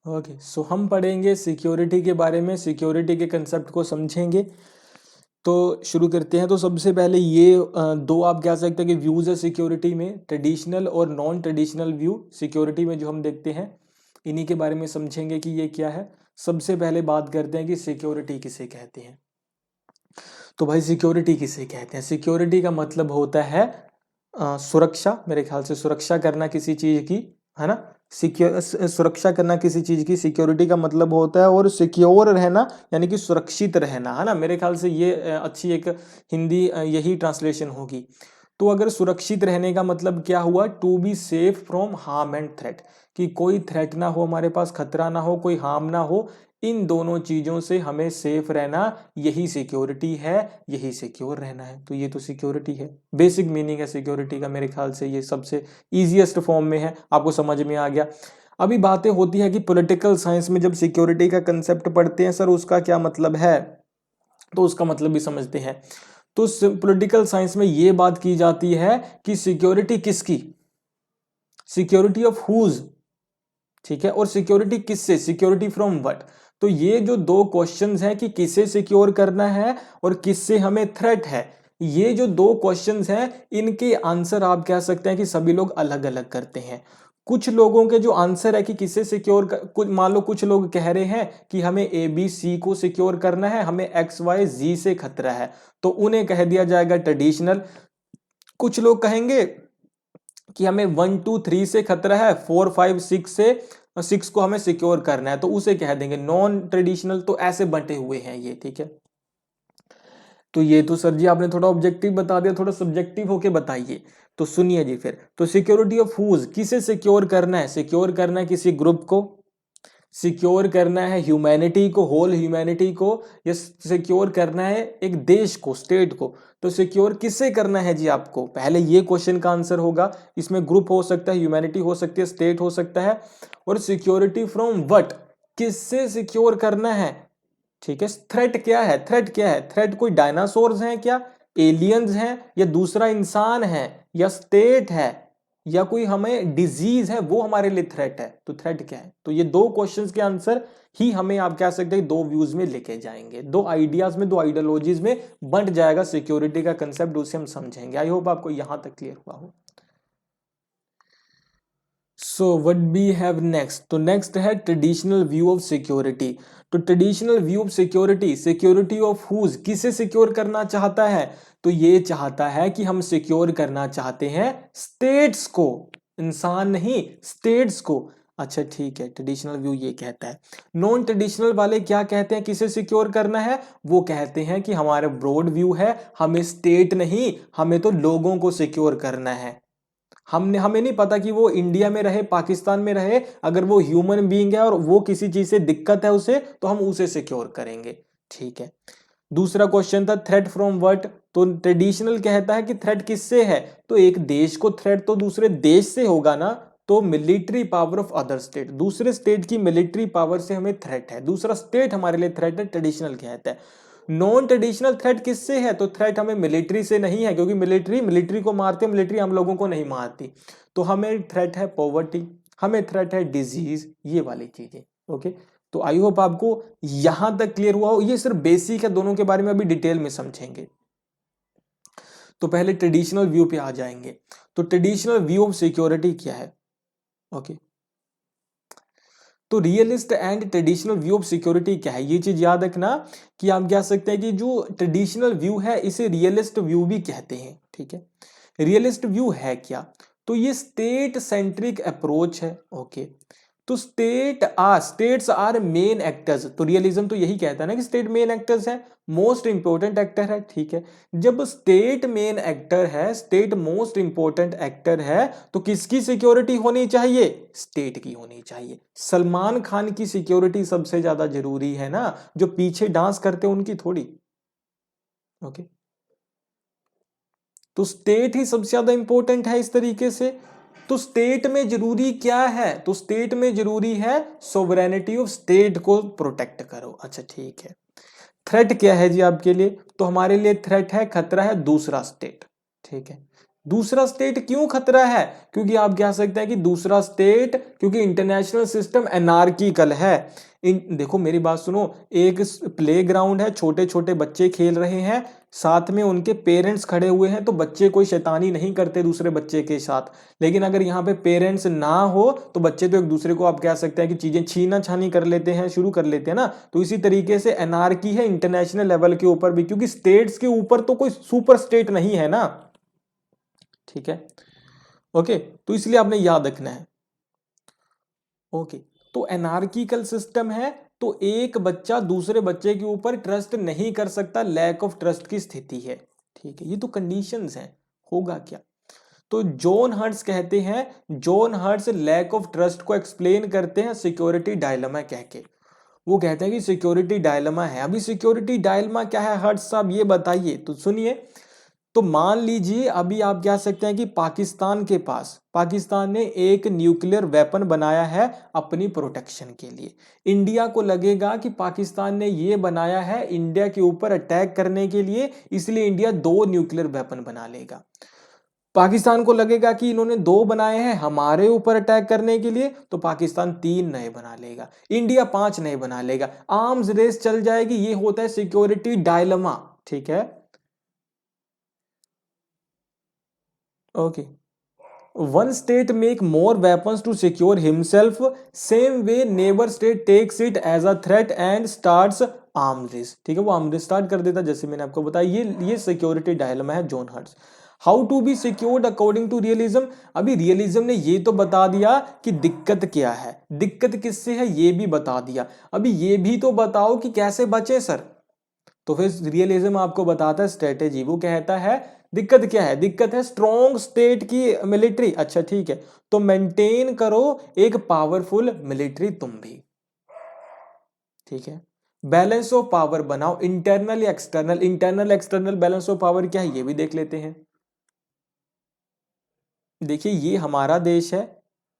Okay, सो हम पढ़ेंगे security के बारे में, सिक्योरिटी के कंसेप्ट को समझेंगे। तो शुरू करते हैं। तो सबसे पहले ये दो आप कह सकते हैं कि व्यूज़ है सिक्योरिटी में, ट्रेडिशनल और नॉन ट्रेडिशनल व्यू सिक्योरिटी में जो हम देखते हैं, इन्हीं के बारे में समझेंगे कि ये क्या है। सबसे पहले बात करते हैं कि सिक्योरिटी किसे कहते हैं। तो भाई सिक्योरिटी किसे कहते हैं? सिक्योरिटी का मतलब होता है सुरक्षा, मेरे ख्याल से सुरक्षा करना किसी चीज की, है ना। सुरक्षा करना किसी चीज की सिक्योरिटी का मतलब होता है, और सिक्योर रहना यानी कि सुरक्षित रहना, है ना। मेरे ख्याल से ये अच्छी एक हिंदी यही ट्रांसलेशन होगी। तो अगर सुरक्षित रहने का मतलब क्या हुआ? To be safe from harm and threat, कि कोई थ्रेट ना हो, हमारे पास खतरा ना हो, कोई हार्म ना हो। इन दोनों चीजों से हमें सेफ रहना, यही सिक्योरिटी है, यही सिक्योर रहना है। तो ये तो सिक्योरिटी है, बेसिक मीनिंग है सिक्योरिटी का। मेरे ख्याल से ये सबसे इजीएस्ट फॉर्म में है, आपको समझ में आ गया। अभी बातें होती है कि पॉलिटिकल साइंस में जब सिक्योरिटी का कंसेप्ट पढ़ते हैं, सर उसका क्या मतलब है, तो उसका मतलब भी समझते हैं। तो पॉलिटिकल साइंस में ये बात की जाती है कि सिक्योरिटी किसकी, सिक्योरिटी ऑफ हुज, ठीक है, और सिक्योरिटी किससे, सिक्योरिटी फ्रॉम व्हाट। तो ये जो दो क्वेश्चंस हैं कि किसे सिक्योर करना है और किससे हमें थ्रेट है, ये जो दो क्वेश्चंस हैं, इनके आंसर आप कह सकते हैं कि सभी लोग अलग अलग करते हैं। कुछ लोगों के जो आंसर है कि किसे सिक्योर कर, कुछ मान लो कुछ लोग कह रहे हैं कि हमें ए बी सी को सिक्योर करना है, हमें एक्स वाई जी से खतरा है, तो उन्हें कह दिया जाएगा ट्रेडिशनल। कुछ लोग कहेंगे कि हमें 1 2 3 से खतरा है, 4 5 6 से 6 को हमें सिक्योर करना है, तो उसे कह देंगे नॉन ट्रेडिशनल। तो ऐसे बंटे हुए हैं ये, ठीक है। तो ये तो सर जी आपने थोड़ा ऑब्जेक्टिव बता दिया, थोड़ा सब्जेक्टिव होके बताइए। तो सुनिए जी फिर, तो सिक्योरिटी ऑफ हुज, किसे सिक्योर करना है? सिक्योर करना है किसी ग्रुप को, सिक्योर करना है ह्यूमैनिटी को, होल ह्यूमैनिटी को, या सिक्योर करना है एक देश को, स्टेट को। तो सिक्योर किससे करना है जी आपको? पहले ये क्वेश्चन का आंसर होगा। इसमें ग्रुप हो सकता है, ह्यूमैनिटी हो सकती है, स्टेट हो सकता है। और सिक्योरिटी फ्रॉम व्हाट, किससे सिक्योर करना है, ठीक है। थ्रेट क्या है, थ्रेट क्या है? थ्रेट कोई डायनासोर्स हैं क्या, एलियंस हैं, या दूसरा इंसान है, या स्टेट है, या कोई हमें डिजीज है, वो हमारे लिए थ्रेट है। तो थ्रेट क्या है? तो ये दो क्वेश्चंस के आंसर ही हमें आप कह सकते हैं दो व्यूज में लेके जाएंगे, दो आइडियाज में, दो आइडियोलॉजीज में बंट जाएगा सिक्योरिटी का कंसेप्ट, उसे हम समझेंगे। आई होप आपको यहां तक क्लियर हुआ हो। So what we have next, तो नेक्स्ट है ट्रेडिशनल व्यू ऑफ सिक्योरिटी। तो traditional view of security, security of whose, किसे सिक्योर करना चाहता है? तो ये चाहता है कि हम सिक्योर करना चाहते हैं स्टेट्स को, इंसान नहीं, स्टेट्स को। अच्छा ठीक है, ट्रेडिशनल व्यू ये कहता है। नॉन ट्रेडिशनल वाले क्या कहते हैं, किसे सिक्योर करना है? वो कहते हैं कि हमारा ब्रॉड व्यू है, हमें स्टेट नहीं, हमें तो लोगों को सिक्योर करना है। हमें नहीं पता कि वो इंडिया में रहे, पाकिस्तान में रहे, अगर वो ह्यूमन बीइंग है और वो किसी चीज से दिक्कत है उसे, तो हम उसे सिक्योर करेंगे, ठीक है। दूसरा क्वेश्चन था थ्रेट फ्रॉम व्हाट। तो ट्रेडिशनल कहता है कि थ्रेट किससे है? तो एक देश को थ्रेट तो दूसरे देश से होगा ना। तो military power of other state, दूसरे स्टेट की मिलिट्री पावर से हमें थ्रेट है, दूसरा स्टेट हमारे लिए थ्रेट है, ट्रेडिशनल कहता है। नॉन ट्रेडिशनल थ्रेट किससे है? तो थ्रेट हमें मिलिट्री से नहीं है, क्योंकि मिलिट्री को मारते, मिलिट्री हम लोगों को नहीं मारती। तो हमें थ्रेट है पॉवर्टी, हमें थ्रेट है डिजीज, ये वाली चीजें। ओके, तो आई होप आपको यहां तक क्लियर हुआ हो। ये सिर्फ बेसिक है, दोनों के बारे में अभी डिटेल में समझेंगे। तो पहले ट्रेडिशनल व्यू पे आ जाएंगे। तो ट्रेडिशनल व्यू ऑफ सिक्योरिटी क्या है? ओके, तो realist and traditional view of security क्या है, ये चीज याद रखना कि आप कह सकते हैं कि जो ट्रेडिशनल व्यू है इसे रियलिस्ट व्यू भी कहते हैं, ठीक है। रियलिस्ट व्यू है क्या? तो ये स्टेट सेंट्रिक अप्रोच है, ओके। तो स्टेट्स आर मेन एक्टर्स, तो रियलिज्म तो यही कहता है ना कि स्टेट मेन एक्टर्स है, मोस्ट इंपोर्टेंट एक्टर है, ठीक है। जब स्टेट मेन एक्टर है, स्टेट मोस्ट इंपोर्टेंट एक्टर है, तो किसकी सिक्योरिटी होनी चाहिए? स्टेट की होनी चाहिए। सलमान खान की सिक्योरिटी सबसे ज्यादा जरूरी है ना, जो पीछे डांस करते हैं उनकी थोड़ी, ओके। तो स्टेट ही सबसे ज्यादा इंपॉर्टेंट है इस तरीके से। तो स्टेट में जरूरी क्या है? तो स्टेट में जरूरी है सोवरेनिटी ऑफ स्टेट को प्रोटेक्ट करो। अच्छा ठीक है, थ्रेट क्या है जी आपके लिए? तो हमारे लिए थ्रेट है, खतरा है दूसरा स्टेट, ठीक है। दूसरा स्टेट क्यों खतरा है? क्योंकि आप कह सकते हैं कि दूसरा स्टेट, क्योंकि इंटरनेशनल सिस्टम एनार्किकल है। देखो मेरी बात सुनो, एक प्लेग्राउंड है, छोटे छोटे बच्चे खेल रहे हैं, साथ में उनके पेरेंट्स खड़े हुए हैं, तो बच्चे कोई शैतानी नहीं करते दूसरे बच्चे के साथ। लेकिन अगर यहाँ पे पेरेंट्स ना हो तो बच्चे तो एक दूसरे को आप कह सकते हैं कि चीजें छीना छानी कर लेते हैं, शुरू कर लेते हैं ना। तो इसी तरीके से एनार्की है इंटरनेशनल लेवल के ऊपर भी, क्योंकि स्टेट्स के ऊपर तो कोई सुपर स्टेट नहीं है ना। ठीक है, ओके, तो इसलिए आपने याद रखना है। ओके, तो एनार्किकल सिस्टम है, तो एक बच्चा दूसरे बच्चे के ऊपर ट्रस्ट नहीं कर सकता, लैक ऑफ ट्रस्ट की स्थिति है। ठीक है, ये तो कंडीशंस हैं, होगा क्या? तो जॉन हर्ट्ज कहते हैं, John Herz lack of trust को एक्सप्लेन करते हैं सिक्योरिटी डायलेमा कह के। वो कहते हैं कि सिक्योरिटी डायलेमा है। अभी सिक्योरिटी डायलेमा क्या है हर्ट्ज साहब, ये बताइए। तो सुनिए, तो मान लीजिए अभी आप कह सकते हैं कि पाकिस्तान ने एक न्यूक्लियर वेपन बनाया है अपनी प्रोटेक्शन के लिए। इंडिया को लगेगा कि पाकिस्तान ने ये बनाया है इंडिया के ऊपर अटैक करने के लिए, इसलिए इंडिया 2 न्यूक्लियर वेपन बना लेगा। पाकिस्तान को लगेगा कि इन्होंने 2 बनाए हैं हमारे ऊपर अटैक करने के लिए, तो पाकिस्तान 3 नए बना लेगा, इंडिया 5 नए बना लेगा, आर्म्स रेस चल जाएगी। ये होता है सिक्योरिटी डायलेमा। ठीक है, okay. One state make more weapons to secure himself, same way neighbour state takes it as a threat and starts arm race. ठीक है, वो आर्म रेस स्टार्ट कर देता, जैसे मैंने आपको बताया। ये सिक्योरिटी डायलेमा है John Herz. How to be secured according to realism, अभी रियलिज्म ने ये तो बता दिया कि दिक्कत क्या है, दिक्कत किससे है ये भी बता दिया। अभी ये भी तो बताओ कि कैसे बचे सर। तो फिर रियलिज्म आपको बताता है स्ट्रेटेजी। वो कहता है दिक्कत क्या है, दिक्कत है स्ट्रॉन्ग स्टेट की मिलिट्री। अच्छा ठीक है, तो मेंटेन करो एक पावरफुल मिलिट्री तुम भी। ठीक है, बैलेंस ऑफ पावर बनाओ, इंटरनल या external. Internal external balance of power क्या है ये भी देख लेते हैं। देखिए ये हमारा देश है,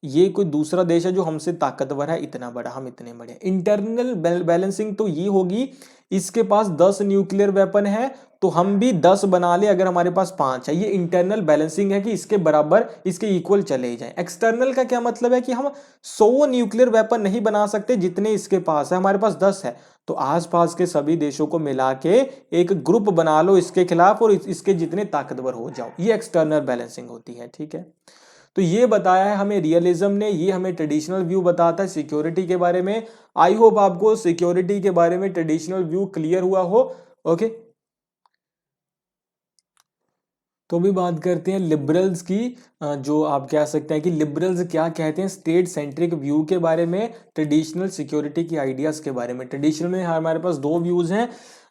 ये कोई दूसरा देश है जो हमसे ताकतवर है, इतना बड़ा, हम इतने बड़े। इंटरनल बैलेंसिंग तो ये होगी, इसके पास 10 न्यूक्लियर वेपन है तो हम भी 10 बना ले अगर हमारे पास 5 है। ये इंटरनल बैलेंसिंग है कि इसके बराबर, इसके इक्वल चले जाएं। एक्सटर्नल का क्या मतलब है कि हम 100 न्यूक्लियर वेपन नहीं बना सकते जितने इसके पास है, हमारे पास 10 है, तो आसपास के सभी देशों को मिला के एक ग्रुप बना लो इसके खिलाफ और इसके जितने ताकतवर हो जाओ। ये एक्सटर्नल बैलेंसिंग होती है। ठीक है, तो ये बताया है हमें रियलिज्म ने, ये हमें ट्रेडिशनल व्यू बताता है सिक्योरिटी के बारे में। आई होप आपको सिक्योरिटी के बारे में ट्रेडिशनल व्यू क्लियर हुआ हो। ओके, तो भी बात करते हैं लिबरल्स की। जो आप कह सकते हैं कि लिबरल्स क्या कहते हैं स्टेट सेंट्रिक व्यू के बारे में, ट्रेडिशनल सिक्योरिटी की आइडियाज के बारे में। ट्रेडिशनल में हमारे पास 2 व्यूज हैं,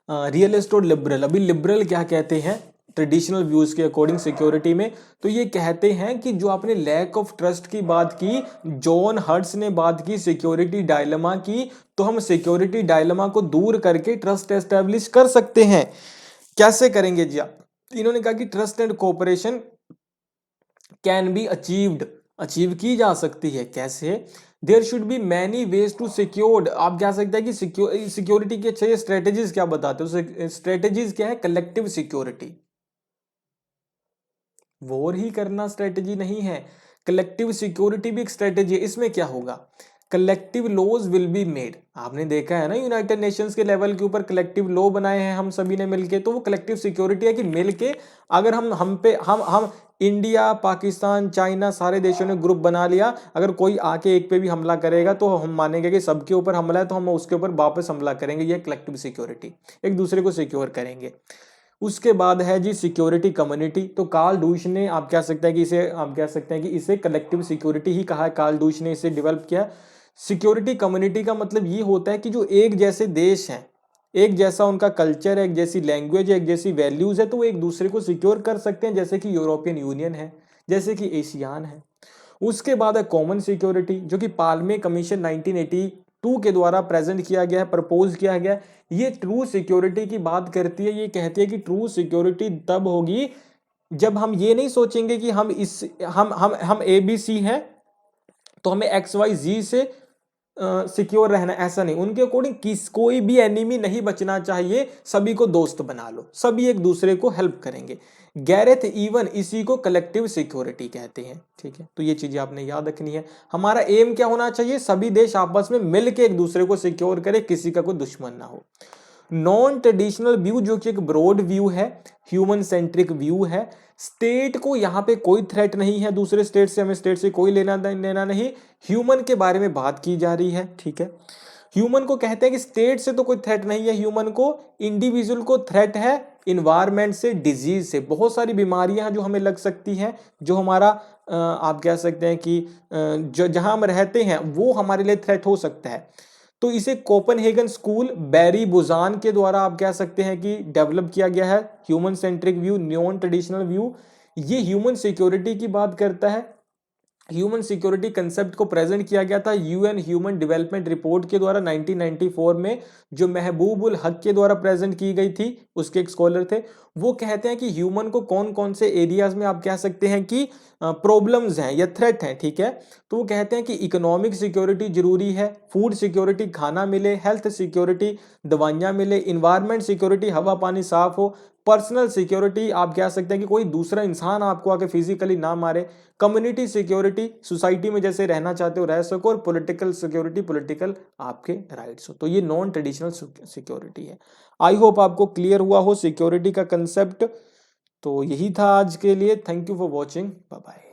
रियलिस्ट और लिबरल। अभी लिबरल क्या कहते हैं ट्रेडिशनल व्यूज के अकॉर्डिंग सिक्योरिटी में, तो ये कहते हैं कि जो आपने लैक ऑफ ट्रस्ट की बात की, जॉन हर्ट्ज ने बात की सिक्योरिटी डायलेमा की, तो हम सिक्योरिटी डायलेमा को दूर करके ट्रस्ट एस्टेब्लिश कर सकते हैं। कैसे करेंगे जी आप? इन्होंने कहा कि trust and cooperation can be achieved, achieve की जा सकती है। कैसे? There should be many ways to secured. आप कह सकते हैं कि सिक्योरिटी के 6 स्ट्रेटेजीज क्या बताते हो? स्ट्रेटेजीज क्या है? Collective security. वॉर ही करना स्ट्रेटेजी नहीं है, कलेक्टिव सिक्योरिटी भी एक स्ट्रेटेजी है। इसमें क्या होगा? Collective laws will be made. आपने देखा है ना यूनाइटेड नेशंस के लेवल के ऊपर कलेक्टिव लॉ बनाए हैं हम सभी ने मिलके, तो वो कलेक्टिव सिक्योरिटी है कि मिलके अगर हम इंडिया, पाकिस्तान, चाइना सारे देशों ने ग्रुप बना लिया, अगर कोई आके एक पे भी हमला करेगा तो हम मानेंगे कि सबके ऊपर हमला है तो हम उसके ऊपर वापस हमला करेंगे। ये कलेक्टिव सिक्योरिटी, एक दूसरे को सिक्योर करेंगे। उसके बाद है जी सिक्योरिटी कम्युनिटी। तो कार्ल डूश ने, आप कह सकते हैं कि इसे कलेक्टिव सिक्योरिटी ही कहा है, कार्ल डूश ने इसे डेवलप किया। सिक्योरिटी कम्युनिटी का मतलब ये होता है कि जो एक जैसे देश हैं, एक जैसा उनका कल्चर है, एक जैसी लैंग्वेज है, एक जैसी वैल्यूज है, तो वो एक दूसरे को सिक्योर कर सकते हैं, जैसे कि यूरोपियन यूनियन है, जैसे कि एशियान है। उसके बाद है कॉमन सिक्योरिटी, जो कि पाल्मे कमीशन 1982 के द्वारा प्रेजेंट किया गया है, प्रपोज किया गया है। ये ट्रू सिक्योरिटी की बात करती है। ये कहती है कि ट्रू सिक्योरिटी तब होगी जब हम ये नहीं सोचेंगे कि हम ABC हैं तो हमें XYZ से सिक्योर रहना, ऐसा नहीं। उनके अकॉर्डिंग कोई भी एनिमी नहीं बचना चाहिए, सभी को दोस्त बना लो, सभी एक दूसरे को हेल्प करेंगे। गैरेथ इवन इसी को कलेक्टिव सिक्योरिटी कहते हैं, ठीक है। तो ये चीजें आपने याद रखनी है। हमारा एम क्या होना चाहिए, सभी देश आपस में मिलकर एक दूसरे को सिक्योर करे, किसी का कोई दुश्मन ना हो। नॉन ट्रेडिशनल व्यू जो कि एक ब्रॉड व्यू है, ह्यूमन सेंट्रिक व्यू है। स्टेट को यहाँ पे कोई थ्रेट नहीं है, दूसरे स्टेट से, हमें स्टेट से कोई लेना देना नहीं, ह्यूमन के बारे में बात की जा रही है, ठीक है। ह्यूमन को कहते हैं कि स्टेट से तो कोई थ्रेट नहीं है ह्यूमन को, इंडिविजुअल को थ्रेट है इन्वायरमेंट से, डिजीज से, बहुत सारी बीमारियां जो हमें लग सकती हैं, जो हमारा आप कह सकते हैं कि जो जहां हम रहते हैं वो हमारे लिए थ्रेट हो सकता है। तो इसे कोपेनहेगन स्कूल बैरी बुजान के द्वारा आप कह सकते हैं कि डेवलप किया गया है, human centric view, non traditional view. ये ह्यूमन सिक्योरिटी की बात करता है। ह्यूमन सिक्योरिटी कंसेप्ट को प्रेजेंट किया गया था यूएन ह्यूमन डेवलपमेंट रिपोर्ट के द्वारा 1994 में, जो महबूबुल हक के द्वारा प्रेजेंट की गई थी। उसके एक स्कॉलर थे, वो कहते हैं कि ह्यूमन को कौन कौन से एरियाज में आप कह सकते हैं कि प्रॉब्लम्स हैं या थ्रेट हैं, ठीक है। तो वो कहते हैं कि इकोनॉमिक सिक्योरिटी जरूरी है, फूड सिक्योरिटी खाना मिले, हेल्थ सिक्योरिटी दवाइयाँ मिले, इन्वायरमेंट सिक्योरिटी हवा पानी साफ हो, पर्सनल सिक्योरिटी आप कह सकते हैं कि कोई दूसरा इंसान आपको आके फिजिकली ना मारे, कम्युनिटी सिक्योरिटी सोसाइटी में जैसे रहना चाहते हो रह सको, और पॉलिटिकल सिक्योरिटी पॉलिटिकल आपके राइट्स हो। तो ये नॉन ट्रेडिशनल सिक्योरिटी है। आई होप आपको क्लियर हुआ हो सिक्योरिटी का कंसेप्ट। तो यही था आज के लिए। Thank you for watching, bye bye.